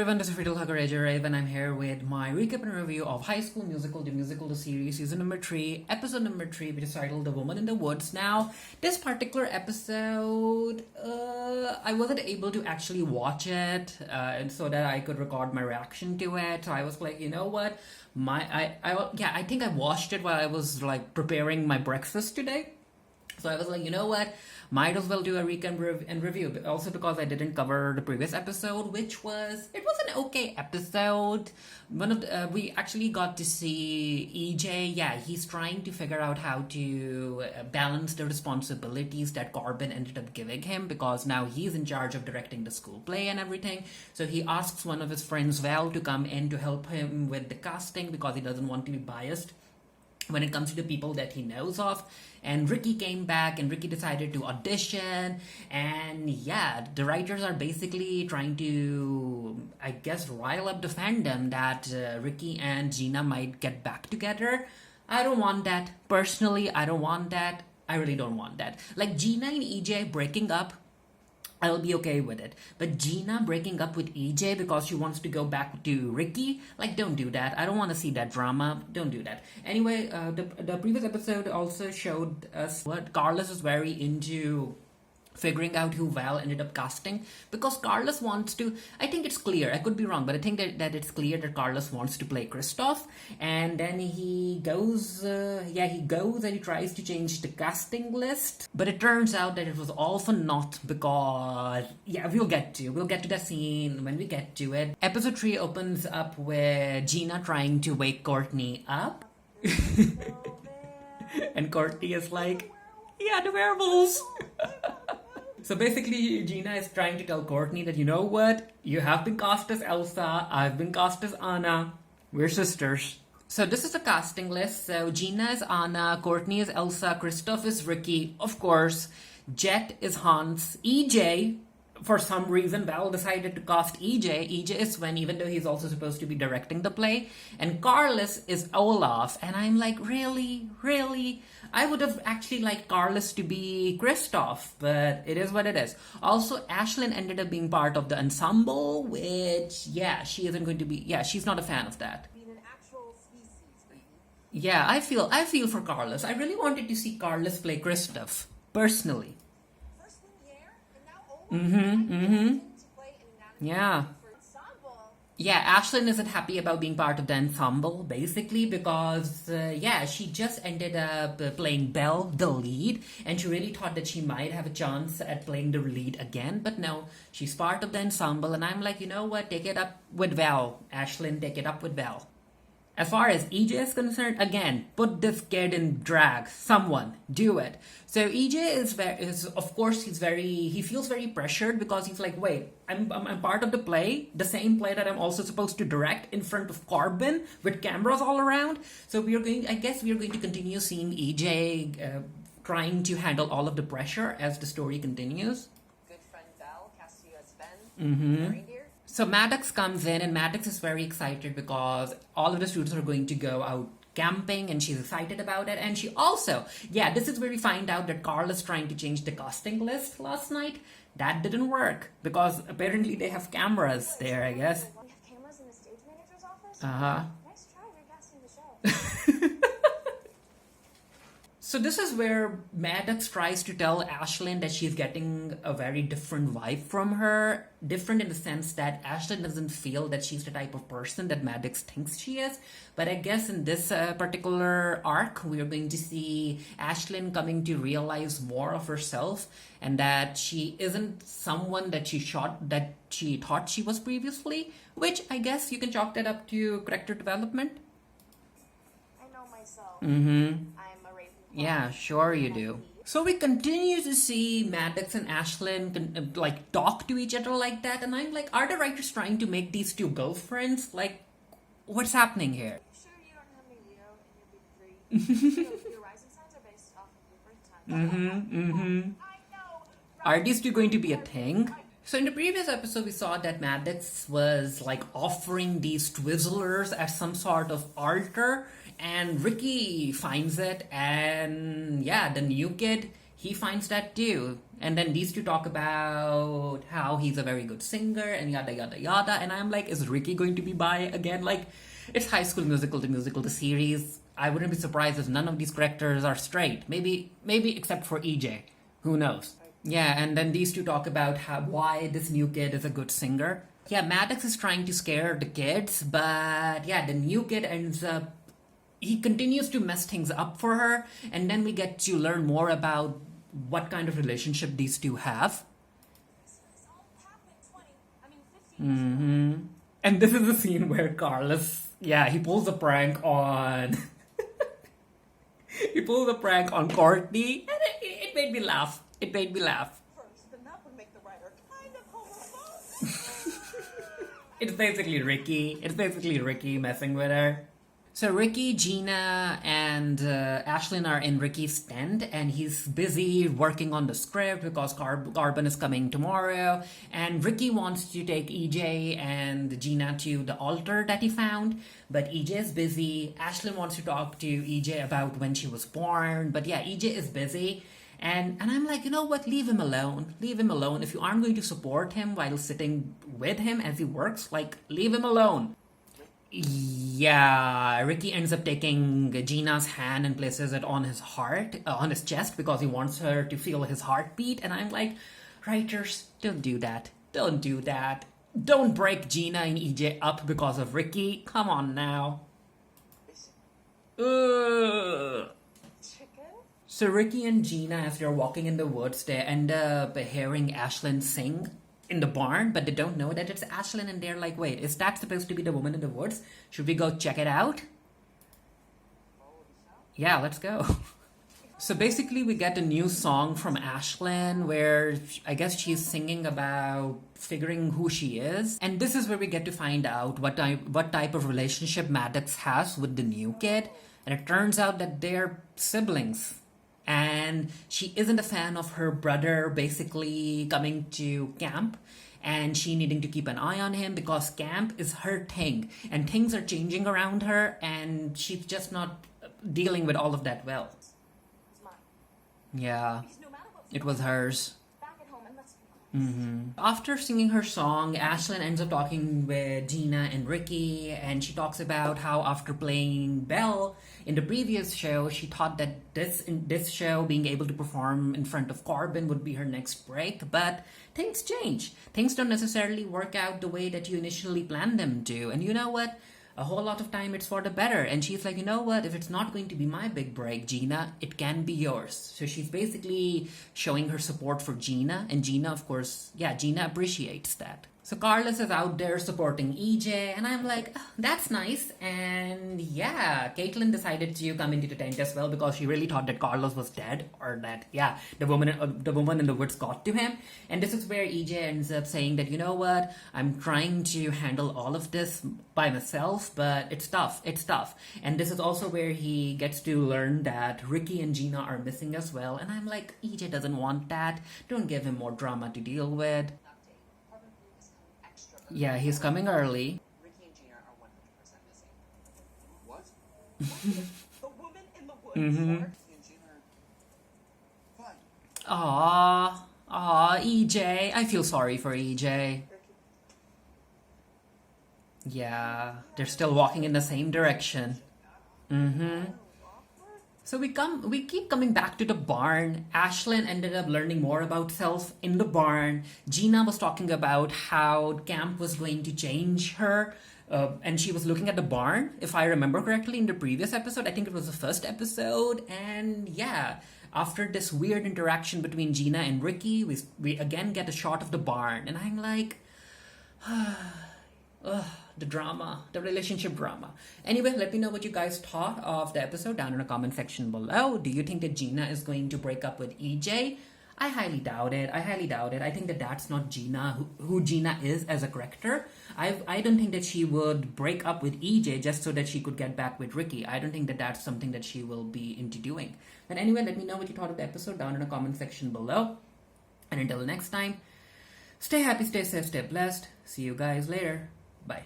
everyone, this is Friedel Hagarejare, and I'm here with my recap and review of High School Musical, the musical, the series, season number 3, episode number 3, which is titled The Woman in the Woods. Now, this particular episode, I wasn't able to actually watch it, and so that I could record my reaction to it. So I was like, you know what, I think I watched it while I was like preparing my breakfast today. So I was like, you know what, might as well do a recap and review, but also because I didn't cover the previous episode, it was an okay episode. We actually got to see EJ. Yeah, he's trying to figure out how to balance the responsibilities that Corbin ended up giving him, because now he's in charge of directing the school play and everything. So he asks one of his friends, Val, to come in to help him with the casting because he doesn't want to be biased when it comes to the people that he knows of. And Ricky came back, and Ricky decided to audition, and yeah, the writers are basically trying to, I guess, rile up the fandom that Ricky and Gina might get back together. I don't want that. Personally, I don't want that. I really don't want that. Like, Gina and EJ breaking up, I'll be okay with it. But Gina breaking up with EJ because she wants to go back to Ricky, like, don't do that. I don't want to see that drama. Don't do that. Anyway, the previous episode also showed us what Carlos is very into figuring out who Val ended up casting, because Carlos wants to, I think it's clear, I could be wrong, but I think that it's clear that Carlos wants to play Kristoff, and then he goes and he tries to change the casting list, but it turns out that it was all for naught, because, yeah, we'll get to that scene when we get to it. Episode 3 opens up with Gina trying to wake Courtney up, and Courtney is like, yeah, the werewolves. So basically, Gina is trying to tell Courtney that, you know what, you have been cast as Elsa, I've been cast as Anna, we're sisters. So this is the casting list. So Gina is Anna, Courtney is Elsa, Kristoff is Ricky, of course, Jet is Hans, EJ, for some reason, Val decided to cast EJ. EJ is Sven, even though he's also supposed to be directing the play. And Carlos is Olaf. And I'm like, really? Really? I would have actually liked Carlos to be Kristoff, but it is what it is. Also, Ashlyn ended up being part of the ensemble, which, yeah, she isn't going to be, yeah, she's not a fan of that. Yeah, I feel for Carlos. I really wanted to see Carlos play Kristoff, personally. Yeah. Yeah, Ashlyn isn't happy about being part of the ensemble, basically, because, she just ended up playing Belle, the lead, and she really thought that she might have a chance at playing the lead again, but no, she's part of the ensemble, and I'm like, you know what, take it up with Val, Ashlyn, take it up with Val. As far as EJ is concerned, again, put this kid in drag. Someone, do it. So EJ he feels very pressured, because he's like, wait, I'm part of the play, the same play that I'm also supposed to direct in front of Corbin with cameras all around. So we are going to continue seeing EJ trying to handle all of the pressure as the story continues. Good friend Val casts you as Ben. So Maddox comes in, and Maddox is very excited because all of the students are going to go out camping, and she's excited about it. And she also, this is where we find out that Carl is trying to change the casting list last night. That didn't work because apparently they have cameras there, I guess. We have cameras in the stage manager's office? Uh-huh. Nice try, recasting the show. So this is where Maddox tries to tell Ashlyn that she's getting a very different vibe from her. Different in the sense that Ashlyn doesn't feel that she's the type of person that Maddox thinks she is. But I guess in this particular arc, we're going to see Ashlyn coming to realize more of herself, and that she isn't someone that she thought she was previously, which I guess you can chalk that up to character development. I know myself. Yeah, sure you do. So we continue to see Maddox and Ashlyn talk to each other like that, and I'm like, are the writers trying to make these two girlfriends? Like, what's happening here? Sure you don't have any Leo in your big three? Your rising signs are based off of your birth time. I know. Are these two going to be a thing? So in the previous episode, we saw that Maddox was like offering these Twizzlers as some sort of altar, and Ricky finds it, and yeah, the new kid, he finds that too. And then these two talk about how he's a very good singer and yada yada yada. And I'm like, is Ricky going to be bi again? Like, it's High School Musical, the series. I wouldn't be surprised if none of these characters are straight. Maybe except for EJ. Who knows? Yeah, and then these two talk about why this new kid is a good singer. Yeah, Maddox is trying to scare the kids, but yeah, the new kid ends up, he continues to mess things up for her, and then we get to learn more about what kind of relationship these two have. This all happened 20, I mean 15 years ago. And this is the scene where Carlos, yeah, he pulls a prank on he pulls a prank on Courtney, and it made me laugh. It made me laugh. First, then that would make the writer kind of homophobic. It's basically Ricky. It's basically Ricky messing with her. So Ricky, Gina, and Ashlyn are in Ricky's tent, and he's busy working on the script because Carbon is coming tomorrow. And Ricky wants to take EJ and Gina to the altar that he found, but EJ is busy. Ashlyn wants to talk to EJ about when she was born, but yeah, EJ is busy. And I'm like, you know what? Leave him alone. Leave him alone. If you aren't going to support him while sitting with him as he works, like, leave him alone. Yeah, Ricky ends up taking Gina's hand and places it on his heart, on his chest, because he wants her to feel his heartbeat. And I'm like, writers, don't do that. Don't do that. Don't break Gina and EJ up because of Ricky. Come on now. Ugh. Chicken? So Ricky and Gina, as they're walking in the woods, they end up hearing Ashlyn sing in the barn, but they don't know that it's Ashlyn, and they're like, wait, is that supposed to be the woman in the woods? Should we go check it out? Yeah, let's go. So basically we get a new song from Ashlyn where I guess she's singing about figuring who she is. And this is where we get to find out what type of relationship Maddox has with the new kid. And it turns out that they're siblings. And she isn't a fan of her brother basically coming to camp and she needing to keep an eye on him because camp is her thing and things are changing around her and she's just not dealing with all of that well. It's mine. Yeah, Because no matter what it was hers. back at home, and let's be honest. After singing her song, Ashlyn ends up talking with Gina and Ricky, and she talks about how after playing Belle in the previous show, she thought that in this show, being able to perform in front of Corbin would be her next break, but things change. Things don't necessarily work out the way that you initially planned them to, and you know what? A whole lot of time it's for the better. And she's like, you know what? If it's not going to be my big break, Gina, it can be yours. So she's basically showing her support for Gina. And Gina, of course, yeah, Gina appreciates that. So Carlos is out there supporting EJ, and I'm like, oh, that's nice. And yeah, Caitlin decided to come into the tent as well because she really thought that Carlos was dead, or that, yeah, the woman in the woods got to him. And this is where EJ ends up saying that, you know what, I'm trying to handle all of this by myself, but it's tough. And this is also where he gets to learn that Ricky and Gina are missing as well. And I'm like, EJ doesn't want that. Don't give him more drama to deal with. Yeah, he's coming early. Ricky and Gina are 100% missing. What? The woman in the woods. Ricky and Gina are fine. Aw, EJ. I feel sorry for EJ. Yeah, they're still walking in the same direction. So we keep coming back to the barn. Ashlyn ended up learning more about self in the barn. Gina was talking about how camp was going to change her. And she was looking at the barn, if I remember correctly, in the previous episode. I think it was the first episode. And yeah, after this weird interaction between Gina and Ricky, we again get a shot of the barn. And I'm like, the drama, the relationship drama. Anyway, let me know what you guys thought of the episode down in the comment section below. Do you think that Gina is going to break up with EJ? I highly doubt it. I think that that's not Gina, who Gina is as a character. I don't think that she would break up with EJ just so that she could get back with Ricky. I don't think that that's something that she will be into doing. But anyway, let me know what you thought of the episode down in the comment section below. And until next time, stay happy, stay safe, stay blessed. See you guys later. Bye.